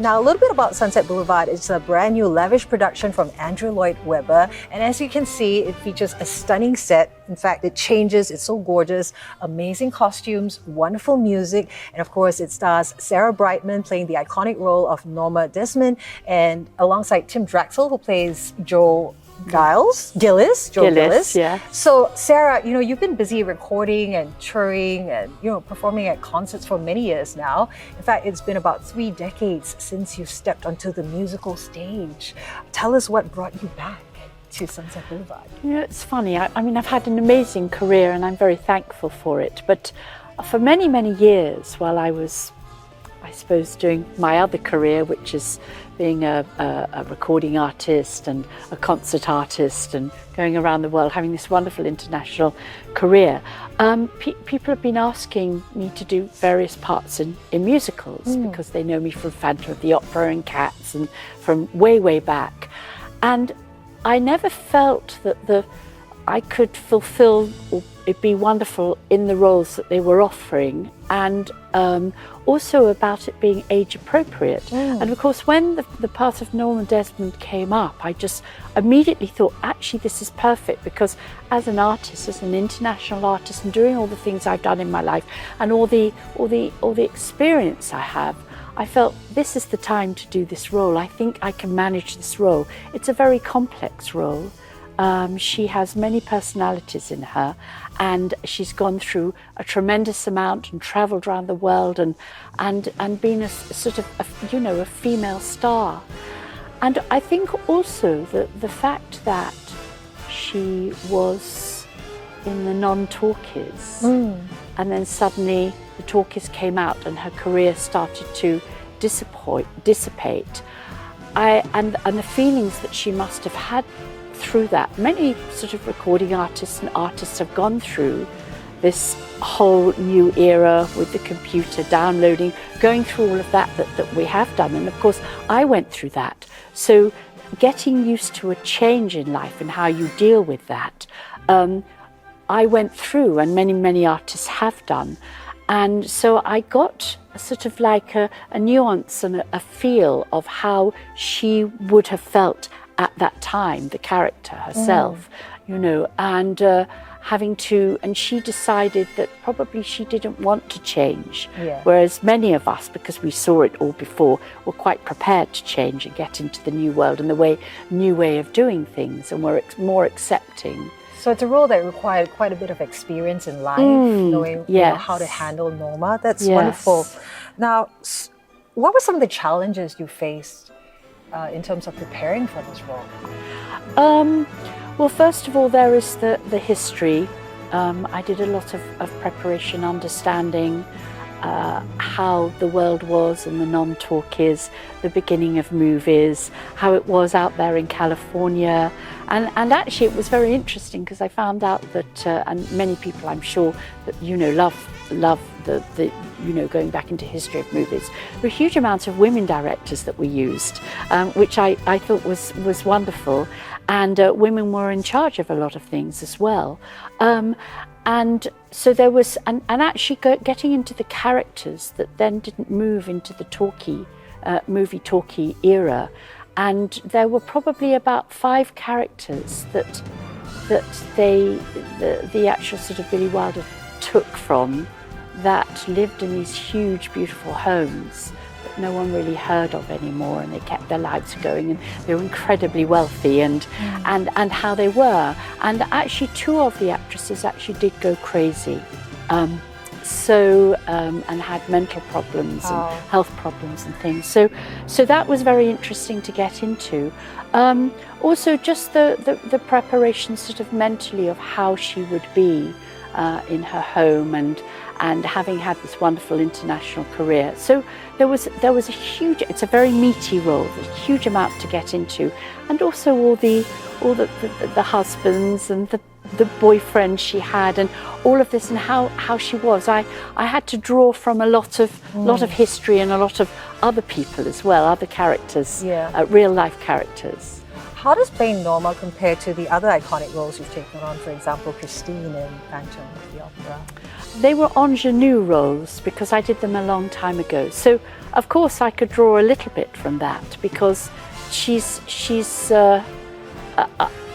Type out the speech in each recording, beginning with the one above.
Now, a little bit about Sunset Boulevard. It's a brand new lavish production from Andrew Lloyd Webber. And as you can see, it features a stunning set. In fact, it changes. It's so gorgeous. Amazing costumes, wonderful music. And of course, it stars Sarah Brightman playing the iconic role of Norma Desmond, and alongside Tim Drexel, who plays Joe Gillis. Yeah. So Sarah, you've been busy recording and touring and performing at concerts for many years now. In fact, it's been about 3 decades since you stepped onto the musical stage. Tell us what brought you back to Sunset Boulevard. It's funny. I mean, I've had an amazing career and I'm very thankful for it. But for many, many years, while I was, I suppose, doing my other career, which is being a recording artist and a concert artist and going around the world, having this wonderful international career, people have been asking me to do various parts in musicals because they know me from Phantom of the Opera and Cats and from way, way back. And I never felt that I could fulfill or it'd be wonderful in the roles that they were offering, and also about it being age appropriate. And of course, when the part of Norma Desmond came up, I just immediately thought, actually, this is perfect, because as an artist, as an international artist, and doing all the things I've done in my life and all the experience I have, I felt this is the time to do this role. I think I can manage this role. It's a very complex role. She has many personalities in her, and she's gone through a tremendous amount and travelled around the world and been a sort of a female star. And I think also that the fact that she was in the non-talkies and then suddenly the talkies came out and her career started to dissipate, and the feelings that she must have had through that. Many sort of recording artists and artists have gone through this whole new era with the computer, downloading, going through all of that we have done. And of course, I went through that. So getting used to a change in life and how you deal with that, I went through, and many, many artists have done. And so I got sort of like a nuance and a feel of how she would have felt at that time, the character herself, and she decided that probably she didn't want to change, whereas many of us, because we saw it all before, were quite prepared to change and get into the new world and the new way of doing things, and were more accepting. So it's a role that required quite a bit of experience in life, knowing how to handle Norma. That's wonderful. Now, what were some of the challenges you faced in terms of preparing for this role? Well, first of all, there is the history. I did a lot of preparation, understanding how the world was and the non-talkies, the beginning of movies, how it was out there in California. And actually it was very interesting because I found out that, and many people I'm sure that love the going back into history of movies, there were huge amounts of women directors that we used, which I thought was wonderful. And women were in charge of a lot of things as well. And so there was, and actually getting into the characters that then didn't move into the movie talkie era. And there were probably about 5 characters that the actual sort of Billy Wilder took from, that lived in these huge, beautiful homes that no one really heard of anymore, and they kept their lives going, and they were incredibly wealthy, and how they were. And actually 2 of the actresses actually did go crazy. And had mental problems and health problems and things. So that was very interesting to get into. Also just the preparation sort of mentally of how she would be in her home and having had this wonderful international career. So there was a huge, it's a very meaty role, there's a huge amount to get into. And also all the husbands and the boyfriend she had, and all of this, and how she was. I had to draw from a lot of history and a lot of other people as well, other characters, real life characters. How does playing Norma compare to the other iconic roles you've taken on, for example, Christine in Phantom of the Opera? they were ingenue roles because I did them a long time ago. So of course I could draw a little bit from that, because she's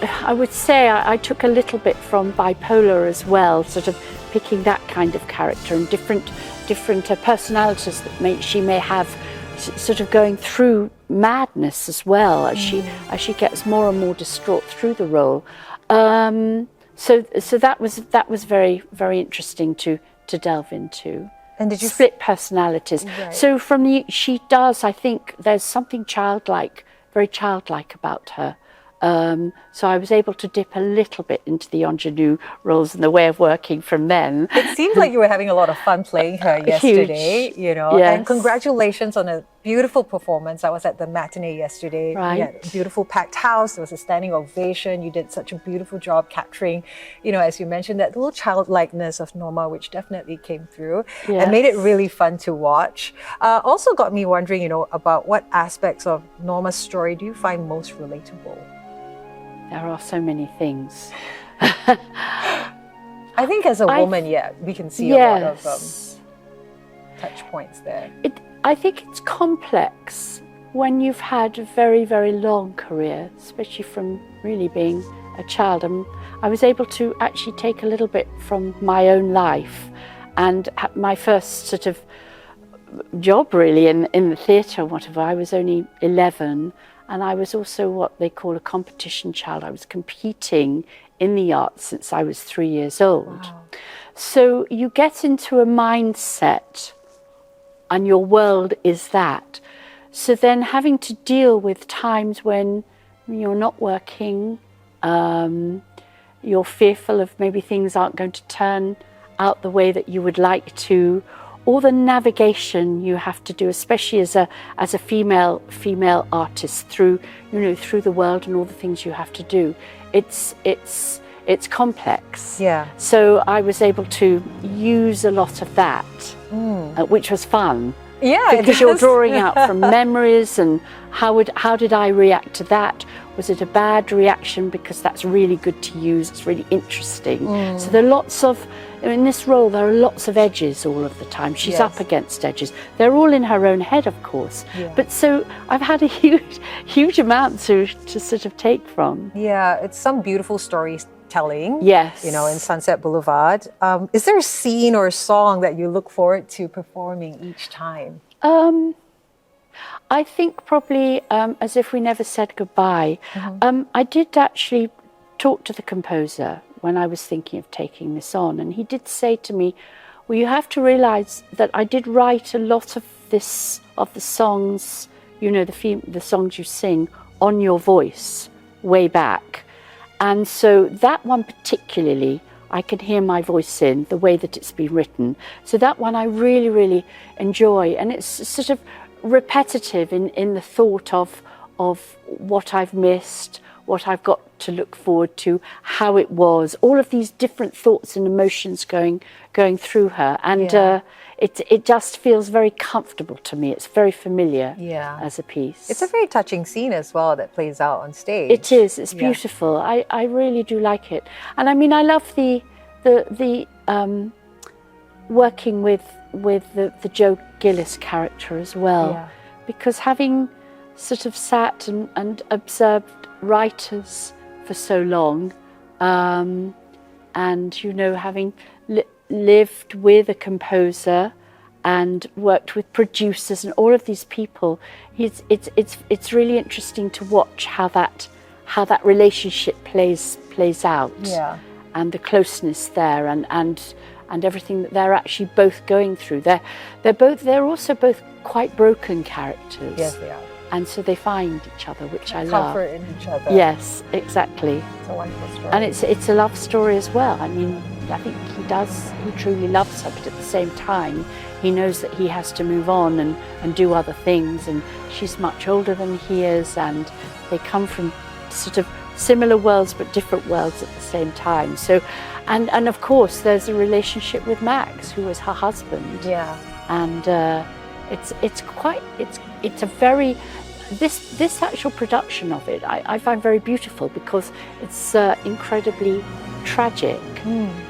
I would say I took a little bit from bipolar as well, sort of picking that kind of character and different personalities that she may have, sort of going through madness as well as she gets more and more distraught through the role. So that was very, very interesting to delve into. And did you split personalities? Right. So she does, I think there's something childlike, very childlike about her. So I was able to dip a little bit into the ingenue roles and the way of working from then. It seemed like you were having a lot of fun playing her yesterday, you know. Yes. And congratulations on a beautiful performance. I was at the matinee yesterday. Right. You had a beautiful packed house. There was a standing ovation. You did such a beautiful job capturing, you know, as you mentioned, that little childlikeness of Norma, which definitely came through and made it really fun to watch. Also got me wondering, you know, about what aspects of Norma's story do you find most relatable? There are so many things. I think as a woman, we can see a lot of touch points there. I think it's complex when you've had a very, very long career, especially from really being a child. I was able to actually take a little bit from my own life, and my first sort of job really in the theatre, whatever, I was only 11. And I was also what they call a competition child. I was competing in the arts since I was 3 years old. Wow. So you get into a mindset and your world is that. So then having to deal with times when you're not working, you're fearful of maybe things aren't going to turn out the way that you would like to, all the navigation you have to do, especially as a female artist, through the world and all the things you have to do. It's complex. Yeah. So I was able to use a lot of that, which was fun. Yeah, because you're drawing out from memories and how did I react to that? Was it a bad reaction? Because that's really good to use. It's really interesting. So there are lots of. In this role, there are lots of edges all of the time. She's up against edges. They're all in her own head, of course. Yeah. But so I've had a huge amount to sort of take from. Yeah, it's some beautiful storytelling. Yes. You know, in Sunset Boulevard. Is there a scene or a song that you look forward to performing each time? I think probably As If We Never Said Goodbye. I did actually talk to the composer when I was thinking of taking this on, and he did say to me, well, you have to realize that I did write a lot of the songs, you know, the songs you sing on your voice way back, and so that one particularly I can hear my voice in the way that it's been written. So that one I really, really enjoy, and it's sort of repetitive in the thought of what I've missed, what I've got to look forward to, how it was, all of these different thoughts and emotions going through her, and it just feels very comfortable to me. It's very familiar as a piece. It's a very touching scene as well that plays out on stage. It is. It's beautiful. I really do like it, and I mean I love the working with the Joe Gillis character as well, because having sort of sat and observed writers for so long, and you know, having lived with a composer and worked with producers and all of these people, it's really interesting to watch how that relationship plays out, and the closeness there, and everything that they're actually both going through. They're also both quite broken characters. Yes, they are. And so they find each other, which I love. Comfort in each other. Yes, exactly. It's a wonderful story. And it's a love story as well. I mean, I think he truly loves her, but at the same time, he knows that he has to move on and do other things, and she's much older than he is, and they come from sort of similar worlds but different worlds at the same time. So, and of course, there's a relationship with Max, who is her husband. Yeah. And it's a very, this actual production of it I find very beautiful, because it's incredibly tragic,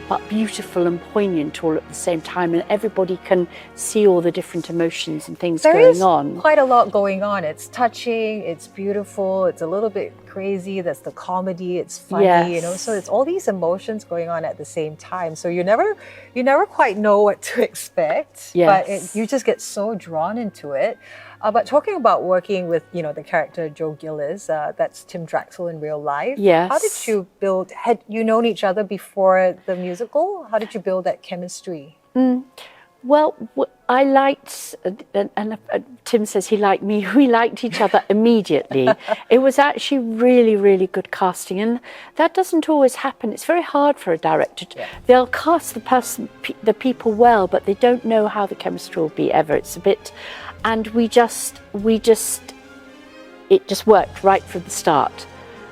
but beautiful and poignant all at the same time, and everybody can see all the different emotions and things going on. There's quite a lot going on. It's touching, it's beautiful, it's a little bit crazy, there's the comedy, it's funny, you know, so it's all these emotions going on at the same time. So you never quite know what to expect, but you just get so drawn into it. But talking about working with, you know, the character Joe Gillis, that's Tim Draxel in real life. Yes. How did you build, had you known each other before the musical? How did you build that chemistry? Well, I liked, and Tim says he liked me, we liked each other immediately. It was actually really, really good casting, and that doesn't always happen. It's very hard for a director. They'll cast the people well, but they don't know how the chemistry will be ever. It's a bit, and it just worked right from the start.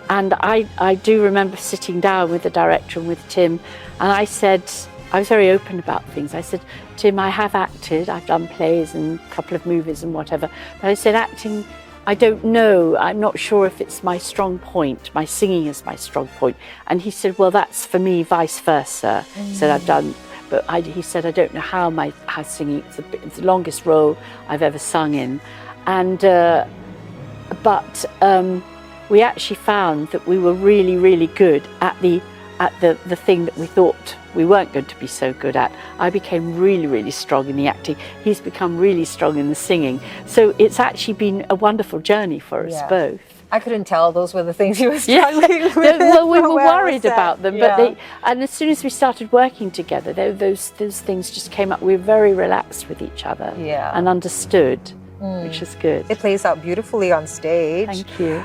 And I do remember sitting down with the director and with Tim, and I was very open about things. I said, Tim, I have acted, I've done plays and a couple of movies and whatever, but I said, acting, I don't know, I'm not sure if it's my strong point, my singing is my strong point. And he said, well, that's for me vice versa. He said, I've done, but he said, I don't know how singing, it's the longest role I've ever sung in. And, we actually found that we were really, really good at the thing that we thought we weren't going to be so good at. I became really, really strong in the acting. He's become really strong in the singing. So it's actually been a wonderful journey for us both. I couldn't tell those were the things you were struggling with. Well, we were worried about them, but and as soon as we started working together, those things just came up. We were very relaxed with each other and understood, which is good. It plays out beautifully on stage. Thank you.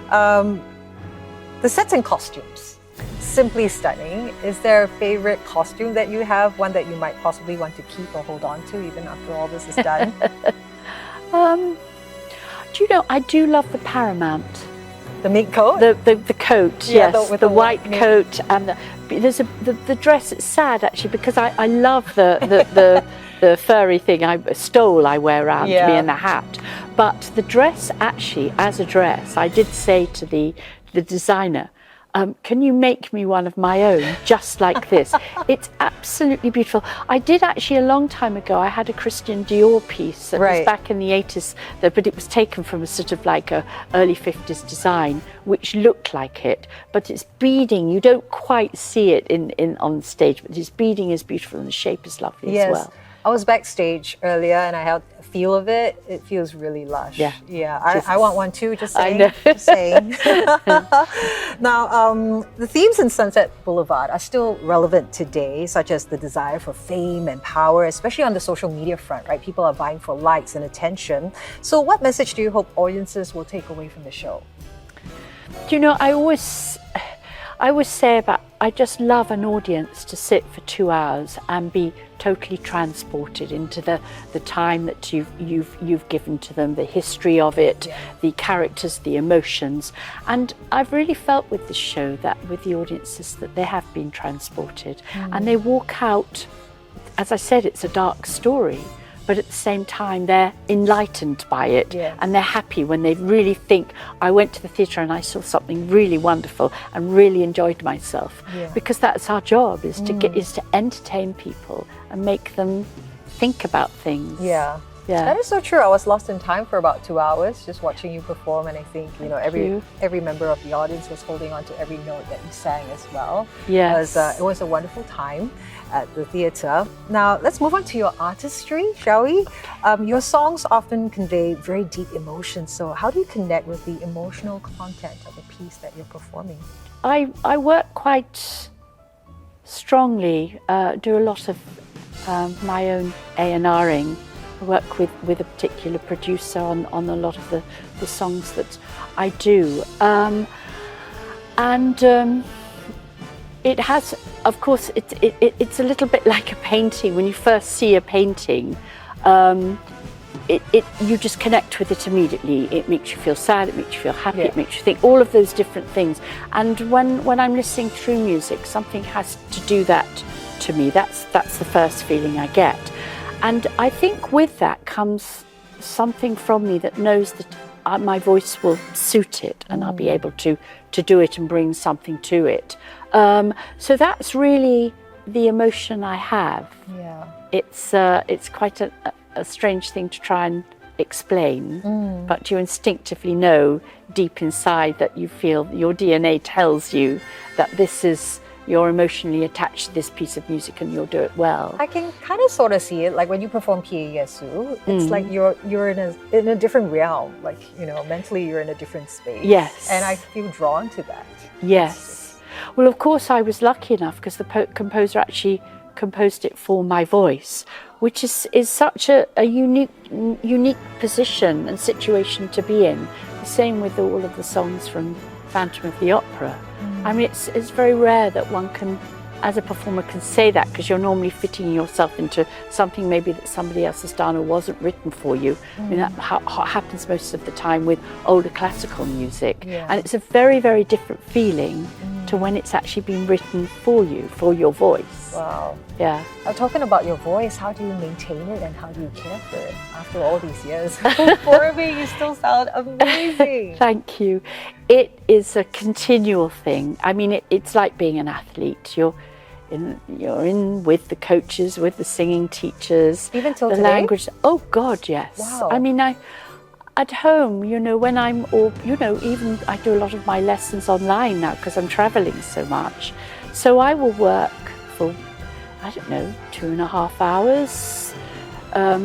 The sets and costumes, simply stunning. Is there a favorite costume that you have, one that you might possibly want to keep or hold on to even after all this is done? Do you know, I do love the Paramount. The mink coat? The coat, yes, with the white coat, and there's the dress. It's sad actually because I love the furry thing I wear around me and the hat, but the dress actually, as a dress, I did say to the designer, can you make me one of my own just like this? It's absolutely beautiful. I did actually a long time ago, I had a Christian Dior piece that was back in the 80s, but it was taken from a sort of like a early 50s design, which looked like it, but it's beading. You don't quite see it on stage, but its beading is beautiful and the shape is lovely as well. I was backstage earlier and I had a feel of it. It feels really lush. I want one too, just saying. I know. Just saying. Now, the themes in Sunset Boulevard are still relevant today, such as the desire for fame and power, especially on the social media front, right? People are vying for likes and attention. So what message do you hope audiences will take away from the show? Do you know, I always say I just love an audience to sit for 2 hours and be totally transported into the time that you've given to them, the history of it, the characters, the emotions. And I've really felt with this show that with the audiences that they have been transported and they walk out, as I said, it's a dark story, but at the same time they're enlightened by it and they're happy when they really think, I went to the theatre and I saw something really wonderful and really enjoyed myself. Because that's our job, is to entertain people and make them think about things. That is so true. I was lost in time for about 2 hours just watching you perform, and I think every member of the audience was holding on to every note that you sang as well. It was a wonderful time at the theatre. Now let's move on to your artistry, shall we? Your songs often convey very deep emotions, so how do you connect with the emotional content of the piece that you're performing? I work quite strongly, do a lot of my own A&Ring. I work with a particular producer on a lot of the songs that I do. It has, of course, it's a little bit like a painting. When you first see a painting, you just connect with it immediately. It makes you feel sad, it makes you feel happy, it makes you think, all of those different things. And when I'm listening through music, something has to do that to me. That's the first feeling I get. And I think with that comes something from me that knows that my voice will suit it and I'll be able to do it and bring something to it. So that's really the emotion I have. Yeah. It's quite a strange thing to try and explain, but you instinctively know deep inside that you feel, your DNA tells you that you're emotionally attached to this piece of music and you'll do it well. I can kind of sort of see it, like when you perform Pieyesu, it's like you're in a different realm, like, you know, mentally you're in a different space. Yes. And I feel drawn to that. Yes. Well, of course, I was lucky enough because the composer actually composed it for my voice, which is such a unique position and situation to be in. The same with all of the songs from Phantom of the Opera. I mean, it's very rare that one can, as a performer, can say that, because you're normally fitting yourself into something maybe that somebody else has done or wasn't written for you. I mean, that happens most of the time with older classical music. Yeah. And it's a very, very different feeling to when it's actually been written for you, for your voice. Wow. Yeah. Talking about your voice, how do you maintain it and how do you care for it after all these years? For me, you still sound amazing. Thank you. It is a continual thing. I mean, it's like being an athlete. You're in with the coaches, with the singing teachers. Even till the today? language. Oh God, yes. Wow. I mean, at home, you know, when even I do a lot of my lessons online now because I'm traveling so much. So I will work for, I don't know, 2.5 hours,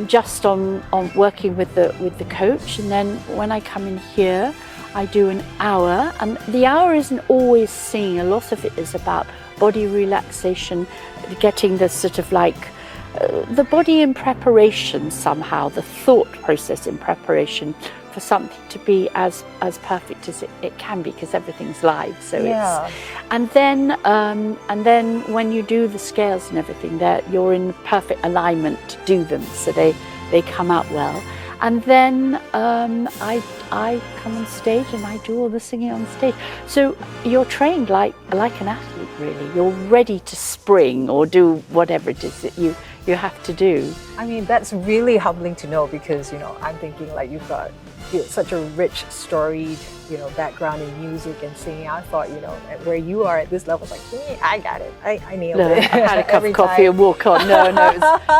just on working with the coach, and then when I come in here, I do an hour, and the hour isn't always singing. A lot of it is about body relaxation, getting the sort of like the body in preparation somehow, the thought process in preparation for something to be as perfect as it can be, because everything's live. So Yeah. and then when you do the scales and everything, you're in perfect alignment to do them, so they come out well. And then I come on stage and I do all the singing on stage. So you're trained like an athlete, really. You're ready to spring or do whatever it is that you have to do. I mean, that's really humbling to know, because, you know, I'm thinking like you've got such a rich, storied, you know, background in music and singing. I thought, you know, at where you are at this level, it's like, I got it. I nailed it. I had a cup Every of coffee time. and walk on. No,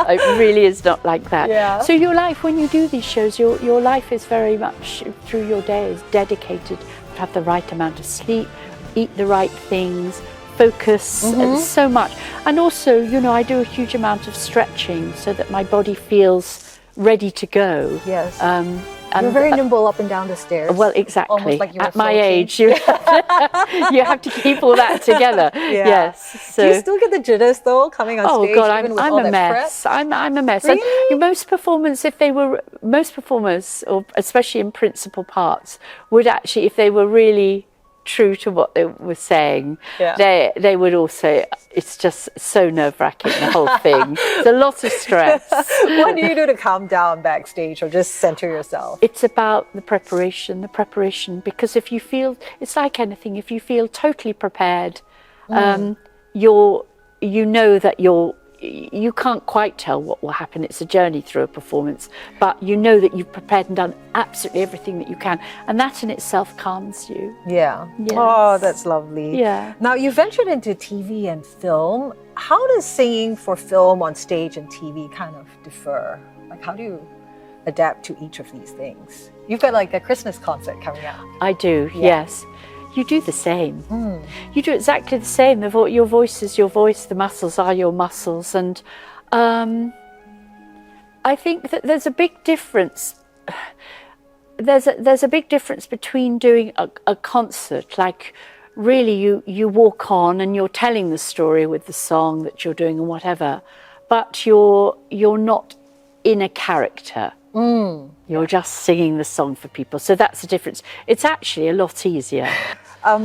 it really is not like that. Yeah. So your life, when you do these shows, your life is very much through your day is dedicated to have the right amount of sleep, eat the right things, focus, and so much. And also, you know, I do a huge amount of stretching so that my body feels ready to go. Yes. And You're very nimble up and down the stairs. Well, exactly. Almost like you were At my floating. age, you have to keep all that together. Yeah. Yes. So. Do you still get the jitters though, coming on stage? Oh God, even with I'm all a that mess. prep? I'm a mess. Really? And most performers, or especially in principal parts, would actually, if they were really true to what they were saying, Yeah. they would also. It's just so nerve-wracking, the whole thing. It's a lot of stress. What do you do to calm down backstage or just center yourself? It's about the preparation, because if you feel, it's like anything, if you feel totally prepared, you know that you can't quite tell what will happen. It's a journey through a performance, but you know that you've prepared and done absolutely everything that you can, and that in itself calms you. Yeah. Yes. Oh, that's lovely. Yeah. Now, you ventured into TV and film. How does singing for film on stage and TV kind of differ? Like, how do you adapt to each of these things? You've got like a Christmas concert coming up. I do, yes. You do the same. Mm. You do exactly the same. Your voice is your voice, the muscles are your muscles. And I think that there's a big difference. There's a big difference between doing a concert, like really you walk on and you're telling the story with the song that you're doing and whatever, but you're not in a character. You're just singing the song for people. So that's the difference. It's actually a lot easier.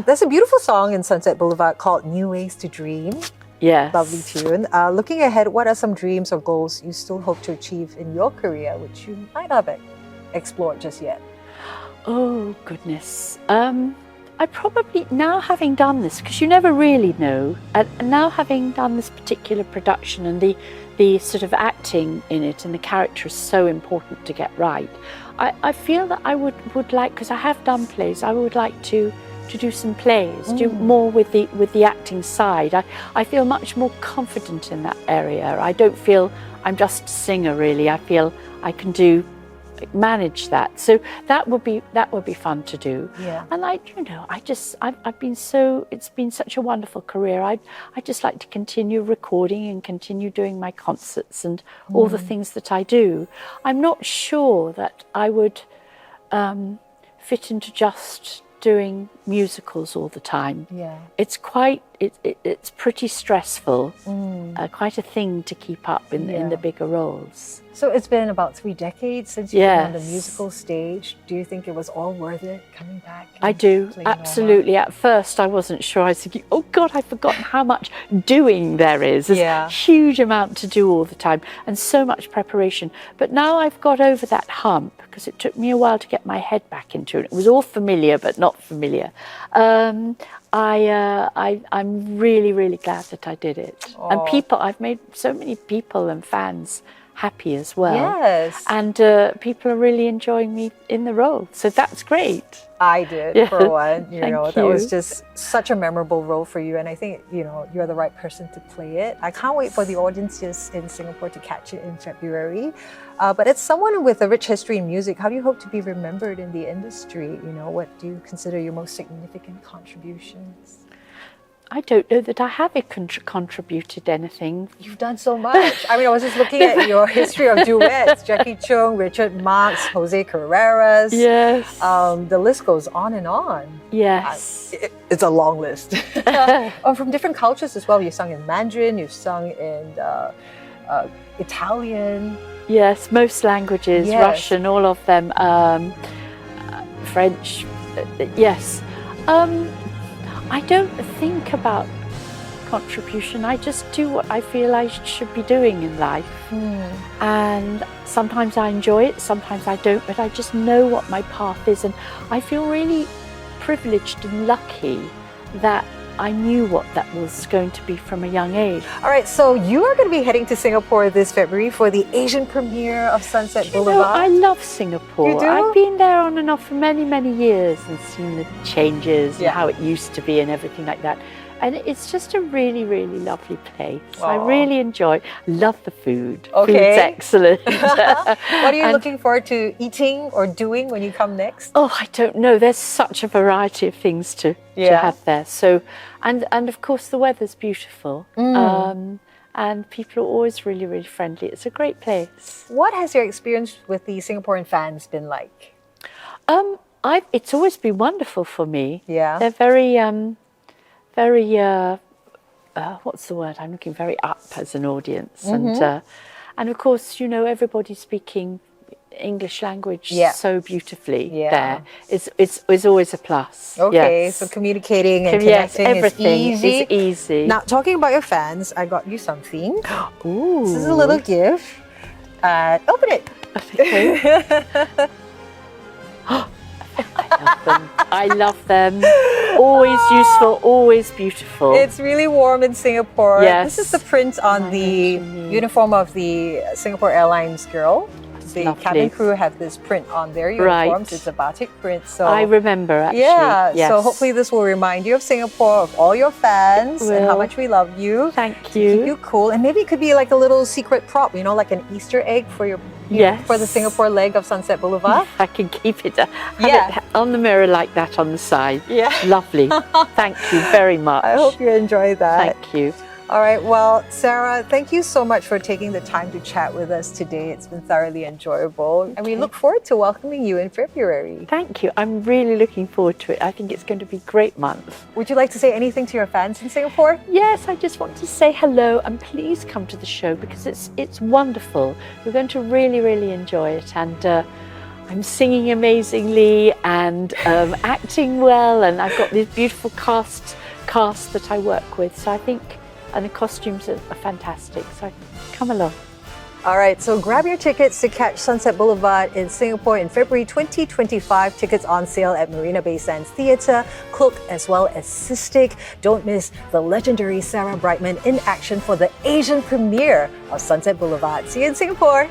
There's a beautiful song in Sunset Boulevard called New Ways to Dream. Yes. Lovely tune. Looking ahead, what are some dreams or goals you still hope to achieve in your career, which you might not have explored just yet? Oh, goodness. I probably, now having done this, because you never really know, and now having done this particular production and the sort of acting in it and the character is so important to get right, I feel that I would like, because I have done plays, I would like to do some plays, do more with the acting side. I feel much more confident in that area. I don't feel I'm just a singer really. I feel I can manage that. So that would be fun to do. Yeah. And it's been such a wonderful career. I just like to continue recording and continue doing my concerts and all the things that I do. I'm not sure that I would fit into just doing musicals all the time. Yeah. It's pretty stressful, quite a thing to keep up in the bigger roles. So it's been about 3 decades since you've been on the Yes. musical stage. Do you think it was all worth it coming back? I and do, playing Norma? absolutely. At first I wasn't sure. I was thinking, oh God, I've forgotten how much doing there is. There's a huge amount to do all the time and so much preparation. But now I've got over that hump, because it took me a while to get my head back into it. It was all familiar but not familiar. I'm really, really glad that I did it. And I've made so many people and fans happy as well. Yes. And people are really enjoying me in the role. So that's great. I did, for one. Thank That was you. just such a memorable role for you. And I think, you're the right person to play it. I can't wait for the audiences in Singapore to catch it in February. But as someone with a rich history in music, how do you hope to be remembered in the industry? What do you consider your most significant contributions? I don't know that I have contributed anything. You've done so much. I was just looking at your history of duets. Jackie Chung, Richard Marx, Jose Carreras. Yes. The list goes on and on. Yes. It's a long list. From different cultures as well. You've sung in Mandarin, you've sung in Italian. Yes, most languages, Yes. Russian, all of them, French, yes. I don't think about contribution. I just do what I feel I should be doing in life. And sometimes I enjoy it, sometimes I don't, but I just know what my path is. And I feel really privileged and lucky that I knew what that was going to be from a young age. All right, so you are going to be heading to Singapore this February for the Asian premiere of Sunset Boulevard. I love Singapore. You do? I've been there on and off for many, many years and seen the changes and how it used to be and everything like that. And it's just a really, really lovely place. I really enjoy. Love the food. Okay. Food's excellent. What are you looking forward to eating or doing when you come next? Oh, I don't know. There's such a variety of things to have there. So, and of course the weather's beautiful. And people are always really, really friendly. It's a great place. What has your experience with the Singaporean fans been like? It's always been wonderful for me. Yeah. They're very what's the word? I'm looking very up as an audience, and of course, everybody's speaking English language so beautifully. There, it's always a plus. Okay, yes. so communicating and Yes, connecting everything is easy. is easy. Now, talking about your fans, I got you something. Ooh. This is a little gift. Open it. Okay. I love them. Always useful, always beautiful. It's really warm in Singapore. Yes. This is the print on the uniform of the Singapore Airlines girl. The lovely. cabin crew have this print on their uniforms. Right. It's a batik print. So I remember actually. yeah. Yes. So hopefully this will remind you of Singapore, of all your fans, and how Will. much we love you. Thank Keep you. you cool, and maybe it could be like a little secret prop, like an Easter egg for your for the Singapore leg of Sunset Boulevard. I can keep it, have it on the mirror like that on the side. Yeah. Lovely. Thank you very much. I hope you enjoy that. Thank you. All right. Well, Sarah, thank you so much for taking the time to chat with us today. It's been thoroughly enjoyable. And we look forward to welcoming you in February. Thank you. I'm really looking forward to it. I think it's going to be a great month. Would you like to say anything to your fans in Singapore? Yes, I just want to say hello and please come to the show because it's wonderful. You're going to really, really enjoy it. And I'm singing amazingly and acting well. And I've got this beautiful cast that I work with. So I think... And the costumes are fantastic, so come along. All right, so grab your tickets to catch Sunset Boulevard in Singapore in February 2025. Tickets on sale at Marina Bay Sands Theatre, Cloak, as well as Sistik. Don't miss the legendary Sarah Brightman in action for the Asian premiere of Sunset Boulevard. See you in Singapore.